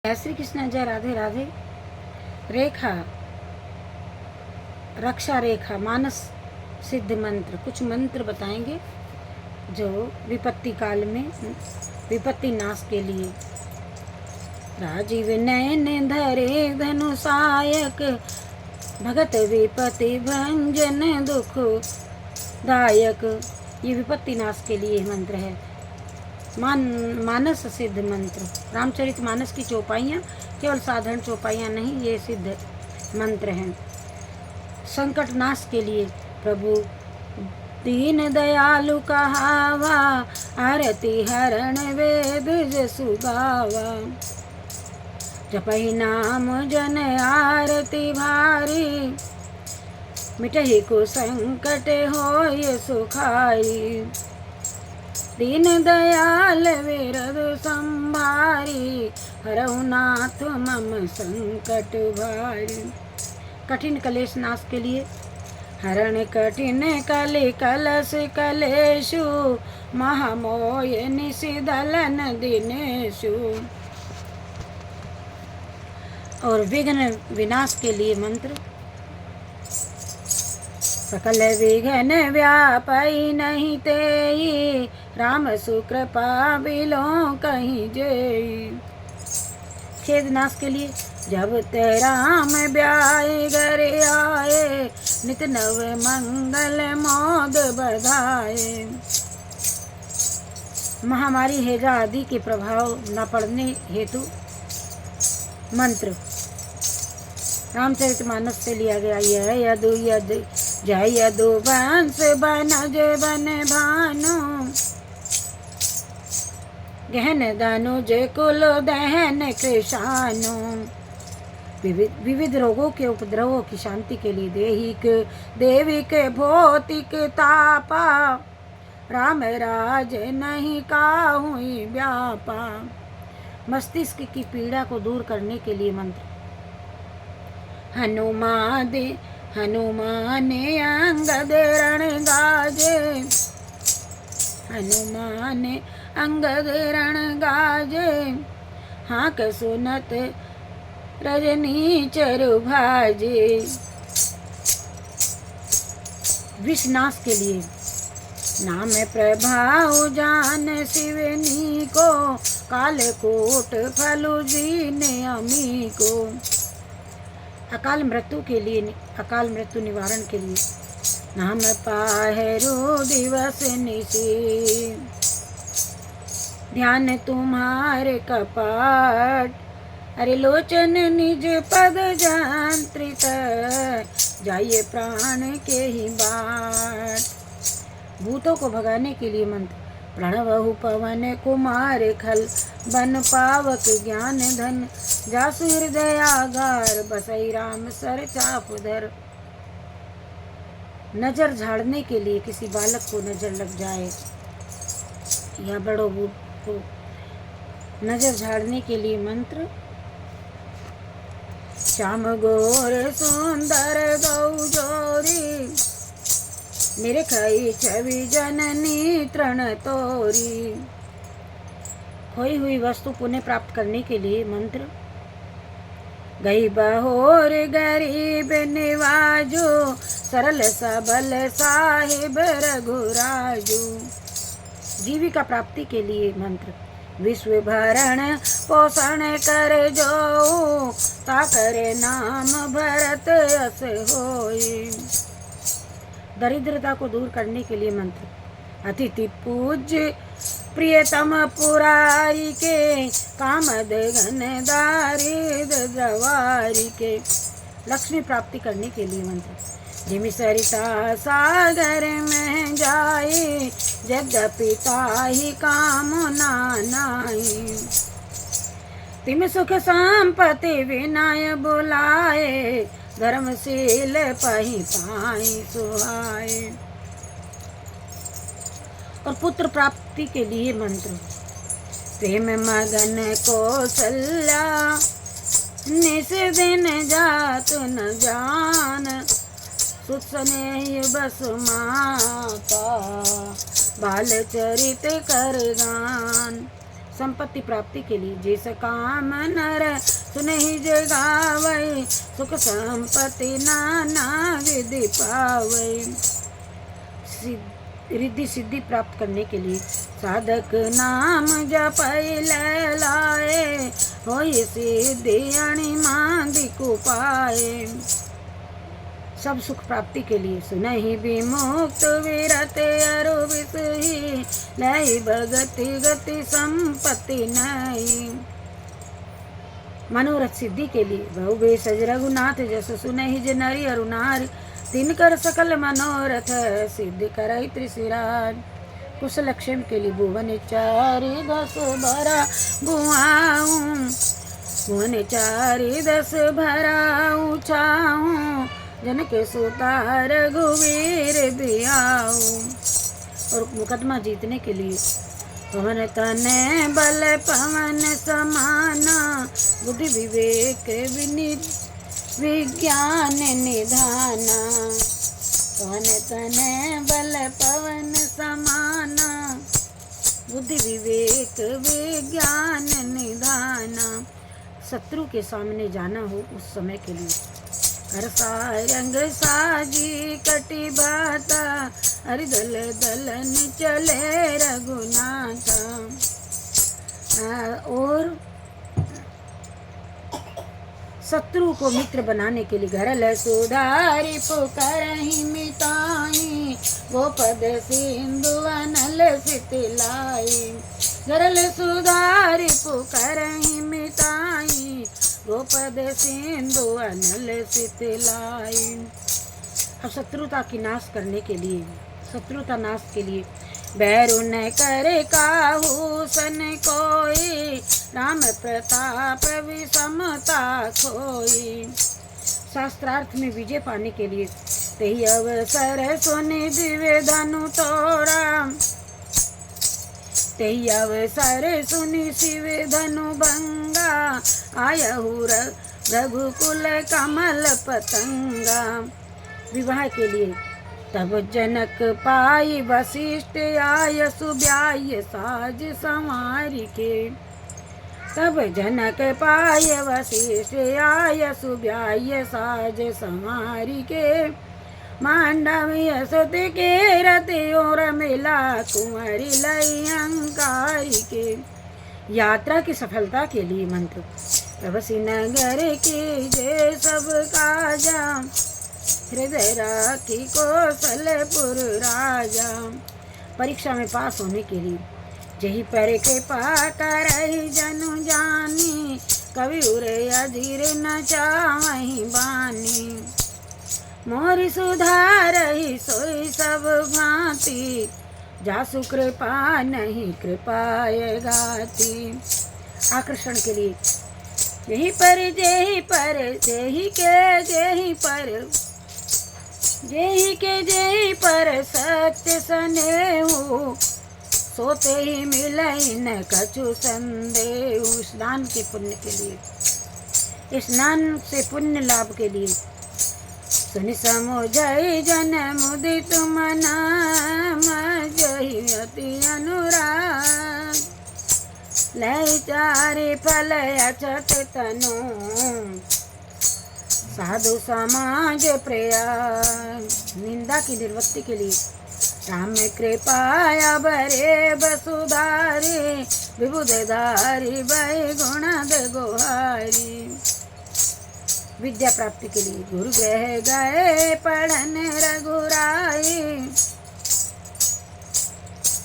जय श्री कृष्ण, जय राधे राधे। रेखा, रक्षा रेखा, मानस सिद्ध मंत्र, कुछ मंत्र बताएंगे जो विपत्ति काल में विपत्ति नाश के लिए। राजीव नयन धरे धनुषायक, भगत विपत्ति भंजन दुख दायक। ये विपत्ति नाश के लिए मंत्र है। मानस सिद्ध मंत्र, रामचरित मानस की चौपाइयाँ केवल साधारण चौपाइयाँ नहीं, ये सिद्ध मंत्र हैं। संकट नाश के लिए प्रभु दीन दयालु कहावा, आरती हरण वेद जसु गावा। जपहि नाम जन आरती भारी, मिटहि को संकट होय सुखारी। दीन दयाल विरद संभारी, हरहु नाथ मम संकट भारी। कठिन कलेश नाश के लिए हरण कठिन कलि कलश कलेशु, महामोय निशिदलन दिनेशु। और विघ्न विनाश के लिए मंत्र। सकल विघ्न व्यापई नहीं तेई, राम सुकृपा बिलो कहीं जेई। खेद नाश के लिए जब ते राम ब्याए घर आए, नित नव मंगल मोद बधाए। महामारी हैजा आदि के प्रभाव न पड़ने हेतु मंत्र रामचरित मानस से लिया गया। यह यदु यद जय यदु वंश बनज बन भानु, गहन धनुज कुल दहन कृषानु। विविध रोगों के उपद्रवों की शांति के लिए देहिक देविक भौतिक तापा, राम राज नहीं काहुई व्यापा। मस्तिष्क की पीड़ा को दूर करने के लिए मंत्र। हनुमान अंगद रण गाजे, हनुमान अंगद रण गाजे। हाँक सुनत रजनी चरु भाजे। विषनाश के लिए नाम प्रभाव जान शिवनी को, कालकोट फलु दीन अमी को। अकाल मृत्यु के लिए, अकाल मृत्यु निवारण के लिए नाम पाहेरो दिवस निशि, ध्यान तुम्हारे कपाट। अरे लोचन निज पद जंत्रित, जाइए प्राण के ही बाट। भूतों को भगाने के लिए मंत्र। प्रणवहु पवन कुमार खल, बन पावक ज्ञान धन, जासु हृदय आगार, बसई राम सर चाप धर। नजर झाड़ने के लिए, किसी बालक को नजर लग जाए या बड़ों को नजर झाड़ने के लिए मंत्र। श्याम गोर सुंदर गौ जोरी, मेरे खाई छवि जननी तृण तोरी। खोई हुई वस्तु पुनः प्राप्त करने के लिए मंत्र। गई बहोर गरीब निवाजो, सरल सबल साहिब रघुराजू। जीविका प्राप्ति के लिए मंत्र। विश्व भरण पोषण कर जो, ताकर नाम भरत अस होई। दरिद्रता को दूर करने के लिए मंत्र। अतिथि पूज्य प्रियतम पुरारी के, कामद घन दारिद द्रवारी के। लक्ष्मी प्राप्ति करने के लिए मंत्र। जिम सरिता सागर में जाए, यद्यपि ताहि कामना नाहि। तिम सुख संपत्ति विनय बुलाए, धर्मशील पहि पाई सुहाए। और पुत्र प्राप्ति के लिए मंत्र। प्रेम मगन कौशल्या, निस दिन जात न जान, सुत स्नेह बस माता, बाल चरित कर गान। संपत्ति प्राप्ति के लिए जिस काम नर सुनहि जे गावै, सुख संपत्ति नाना विधि पावै। रिद्धि सिद्धि प्राप्त करने के लिए साधक नाम जपै लाए, होय सिद्धि अणि मांदिक उपाय। सब सुख प्राप्ति के लिए सुनहि विमुक्त विरत अरु विसहि, लय भगति गति संपत्ति नहीं। मनोरथ सिद्धि के लिए बहु भेषज रघुनाथ जस सुनहि जे नरि अरु नारी, तिनकर सकल मनोरथ सिद्धि करई त्रिशिराज। कुशलक्षेम के लिए भुवन चारि 10 भरा बुआऊं, भुवन चारि 10 भराऊं छाऊं, जनके सुता रघुवीर बियाऊं। और मुकदमा जीतने के लिए पवन तने बल पवन समाना, बुद्धि विवेक विनित विज्ञान निधाना। पवन तने बल पवन समाना, बुद्धि विवेक विज्ञान निधाना। शत्रु के सामने जाना हो उस समय के लिए करसा रंग साजी कटि बाता, हरि दल दलन चले रघुनाथा। और शत्रु को मित्र बनाने के लिए घरल सुधारी पुकारहि मिताई, गोपद सिंधु अनल सितलाई। घरल सुधारी पुकारहि मिताई, गोपद सिंधु अनल सितलाई। अब शत्रुता की नाश करने के लिए, शत्रुता नाश के लिए बैरु न करे काहू सन कोई, राम प्रताप विषमता खोई। शास्त्रार्थ में विजय पाने के लिए तेहि अवसर सुनि दिव्य धनु तोड़ा, तेहि अवसर सुनि शिव धनु भंगा, आयहु रघुकुल कमल पतंगा। विवाह के लिए तब जनक पाई वशिष्ठ आय, सुब्याय साज संवारी के। तब जनक पाय वशिष्ठ आय, सुब्याय साज संवारी के। मांडवी असुत के रति और मिला, कुंवरी लई अंकारी के। यात्रा की सफलता के लिए मंत्र तबसी नगर की जय सब काजा, हृदय राखी कौशलपुर राजा। परीक्षा में पास होने के लिए जही पर कृपा करहि जनु जानी, कवि उरे अधीर न चावहि बानी। मोरि सुधारहि सोई सब भांति, जासु कृपा नहीं कृपाय गाती। आकर्षण के लिए यही पर जेहि पर जेहि के जेहि पर, जेहि के जेहि पर सत्य स्नेहु, सोते ही मिलई न कछु संदेहु। स्नान के पुण्य के लिए, स्नान से पुण्य लाभ के लिए सुनि समुझई जन मुदित मनाम, जहि अति अनुराग। लय चारि फल अछत तनु, साधु समाज प्रयाग। निंदा की निर्वृत्ति के लिए राम कृपाया बरे बसुधारी, विबुधधारी वैगुण गुहारी। विद्या प्राप्ति के लिए गुरु गृह गए पढ़न रघुराई,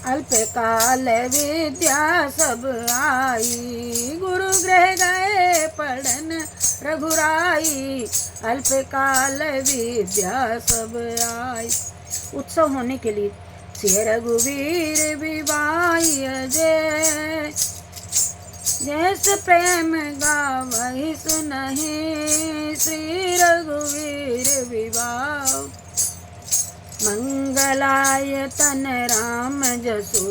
अल्प काल विद्या सब आई। गुरु गृह गए पढ़न रघुराई, अल्प काल विद्या सब आई। उत्सव होने के लिए श्री रघुवीर विवाही जय, जैस प्रेम गावहि सुनहि, श्री रघुवीर विवाह। मंगलाय तन राम जसु,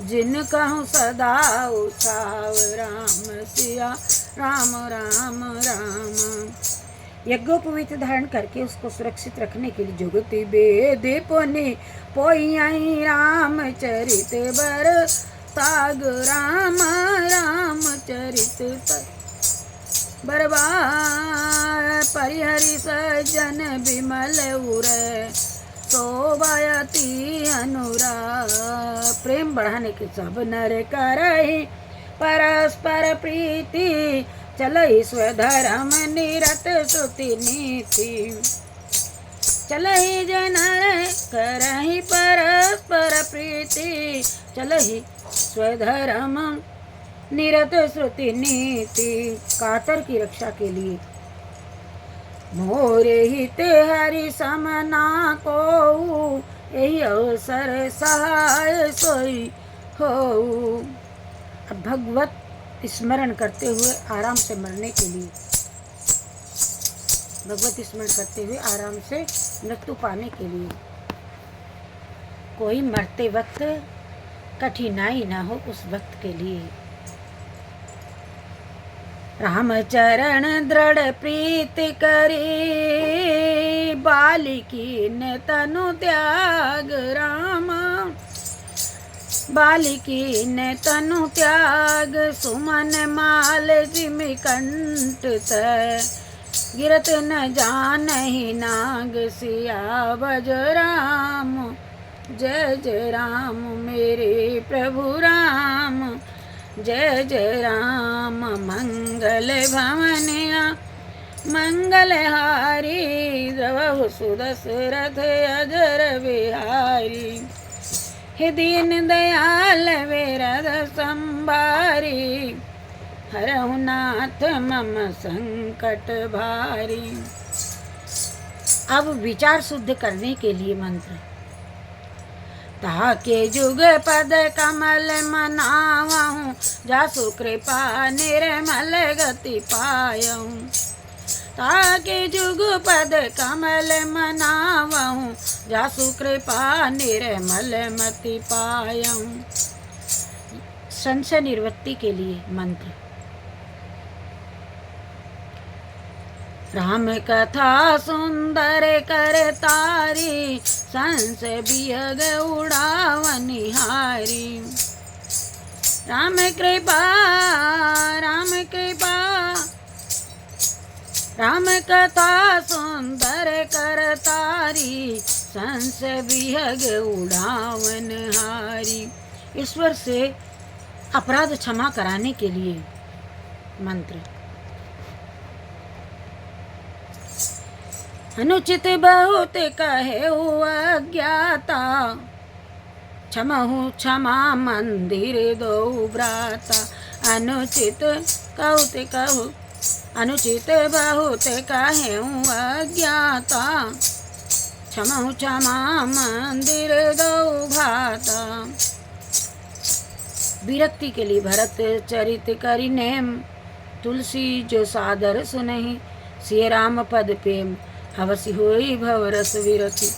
जिन कहूँ सदा उठाव। राम सिया राम राम राम। यज्ञोपवीत धारण करके उसको सुरक्षित रखने के लिए जुगति वेद पुनि पोई राम चरित बर, ताग राम रामचरित बरबार परिहरि सज्जन विमल उरे शोभायति अनुराग। प्रेम बढ़ाने के सब नर करहि परस्पर प्रीति चलहि स्वधर्म निरत श्रुति नीति। चलहि जनर करहि परस्पर प्रीति चलहि स्वधर्म निरत श्रुति नीति। कातर की रक्षा के लिए मोरे हित हरि समना को यही अवसर सहाय सोई हो। अब भगवत स्मरण करते हुए आराम से मरने के लिए, भगवत स्मरण करते हुए आराम से मृत्यु पाने के लिए, कोई मरते वक्त कठिनाई ना हो उस वक्त के लिए। राम चरण दृढ़ प्रीति करी बालिकी ने तनु त्याग। राम बालिकी ने तनु त्याग सुमन माल जिमि कंठ तय। गिरत न जानहि नाग सियावज राम जय जय राम मेरे प्रभु राम जय जय राम। मंगल भवनिया मंगलहारी द्रवहु सुदशरथ अजर बिहारी। हे दीन दयाल वेरद संभारी हरहु नाथ मम संकट भारी। अब विचार शुद्ध करने के लिए मंत्र। ताके जुग पद कमल मनावहूँ जासु कृपा निर्मल गति पायहूँ। ताके जुग पद कमल मनावहूँ जासु कृपा निर्मल मति पायहूँ। संशय निवृत्ति के लिए मंत्र। राम कथा सुंदर कर तारी संशय बियग उड़ावनिहारी। राम कृपा राम कृपा राम कथा सुंदर कर तारी संशय बियग उड़ावनहारी। ईश्वर से अपराध क्षमा कराने के लिए मंत्र। अनुचित बहुत कहे अज्ञाता क्षमहु क्षमा मंदिर दो भ्राता। अनुचित बहुत कहु अनुचित बहुत कहे अज्ञाता क्षमहु क्षमा मंदिर दो भ्राता। विरक्ति के लिए भरत चरित करि नेम तुलसी जो सादर सुनहि। सिय राम पद प्रेम अवश्य हुई भवरस विरति।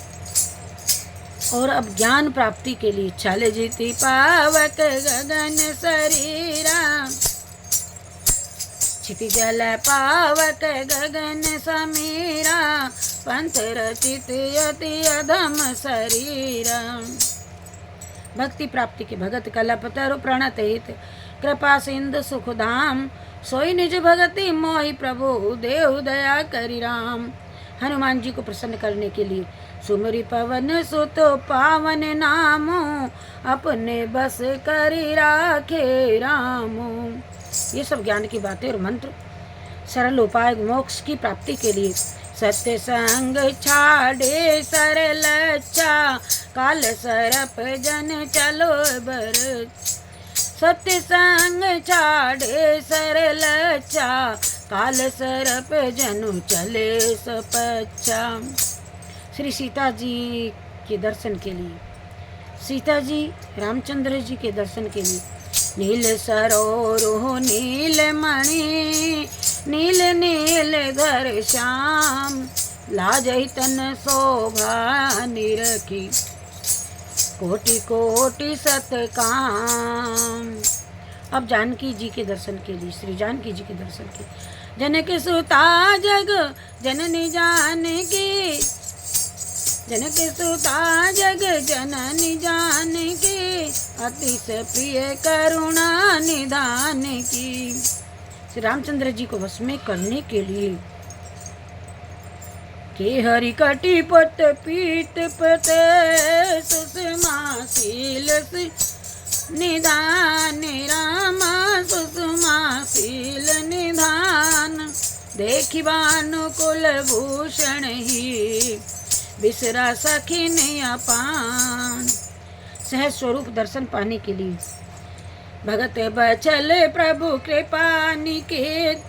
और अब ज्ञान प्राप्ति के लिए छल जीति पावक गगन शरीरा। क्षिति जल पावक गगन समीरा पंथ रचित यति अधम शरीरा। भक्ति प्राप्ति के भगत कलप तरु प्रणत हित कृपा सिंधु सुख धाम। सोई निज भगति मोहि प्रभु देव दया करि राम। हनुमान जी को प्रसन्न करने के लिए सुमरि पवन सुत पावन नामो अपने बस करि राखे रामो। ये सब ज्ञान की बातें और मंत्र। सरल उपाय मोक्ष की प्राप्ति के लिए सत्य संग छाड़े सरल अच्छा काल सरप जन चलो बर। सत्य संग छाड़े सरल अच्छा काल सरप जनु चले सपच्चा। श्री सीता जी के दर्शन के लिए, सीता जी रामचंद्र जी के दर्शन के लिए नील सरोरुह नील मणि नील नील घर श्याम लाजहि तन शोभा निरखी कोटि कोटि सतकाम। अब जानकी जी के दर्शन के लिए, श्री जानकी जी के दर्शन के जनक सुता जग जननी जानकी जनक सुता जग जननी जानकी अतिशय प्रिय करुणा निधान की। श्री रामचंद्र जी को वश में करने के लिए के हरि कटी पत पीत पत सुषमाशील निधान रामा सुषमाशील निधान। देखी भानुकुल भूषण ही बिसरा सखिन अपान। सहज स्वरूप दर्शन पाने के लिए भगत बचल प्रभु कृपा निकेत।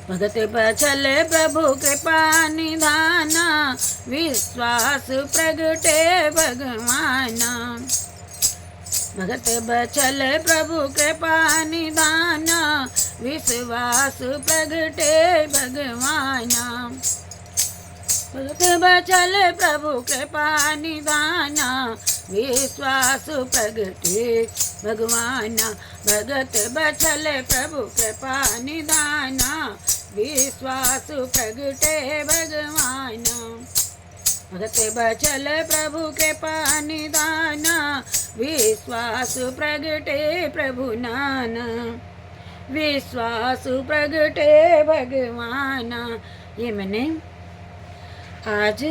भगत बचल प्रभु कृपा निधाना विश्वास प्रगटे भगवाना। भगत बचल प्रभु कृपा निधाना विश्वास प्रगटे भगवाना। भगत बचल प्रभु कृपा निधाना विश्वास प्रगटे भगवाना। भगत बचल प्रभु कृपा निधाना विश्वास प्रगटे भगवाना। भगत बचल प्रभु कृपा निधाना विश्वास प्रगटे प्रभु नाना। विश्वास प्रगटे भगवाना। ये मैंने आज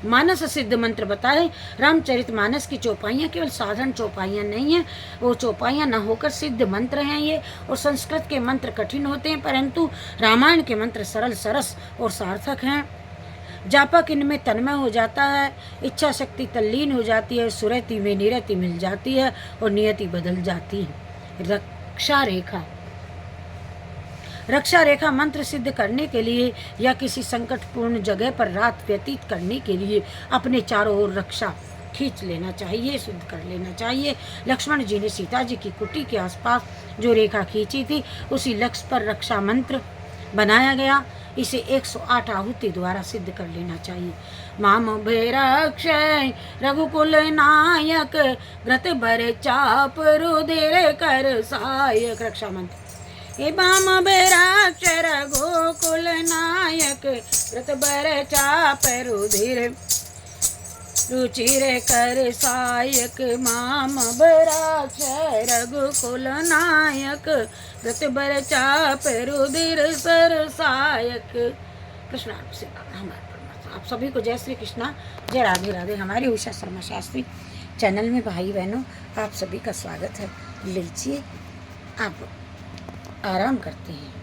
मानस सिद्ध मंत्र बताए। रामचरित मानस की चौपाइयाँ केवल साधारण चौपाइयाँ नहीं हैं, वो चौपाइयाँ न होकर सिद्ध मंत्र हैं ये। और संस्कृत के मंत्र कठिन होते हैं, परंतु रामायण के मंत्र सरल सरस और सार्थक हैं। जापक इनमें तन्मय हो जाता है, इच्छा शक्ति तल्लीन हो जाती है, सुरति में निरति मिल जाती है और नियति बदल जाती है। रक्षा रेखा। रक्षा रेखा मंत्र सिद्ध करने के लिए या किसी संकटपूर्ण जगह पर रात व्यतीत करने के लिए अपने चारों ओर रक्षा खींच लेना चाहिए, शुद्ध कर लेना चाहिए। लक्ष्मण जी ने सीता जी की कुटी के आसपास जो रेखा खींची थी उसी लक्ष्य पर रक्षा मंत्र बनाया गया। इसे 108 आहुति द्वारा सिद्ध कर लेना चाहिए। माम भैरक्षय रघुकुल नायक व्रत भर चाप रुधिर कर सहायक। रक्षा मंत्र। हे बाम भैरक्ष रघुकुल नायक व्रत भर चाप रुधिर रुचिर कर सहायक। माम भैरक्ष रघुकुल नायक व्रत भर चाप रुधिर सर सहायक। कृष्ण आप सभी को जय श्री कृष्णा, जय राधे राधे। हमारे उषा शर्मा शास्त्री चैनल में भाई बहनों आप सभी का स्वागत है। लीजिए आप आराम करते हैं।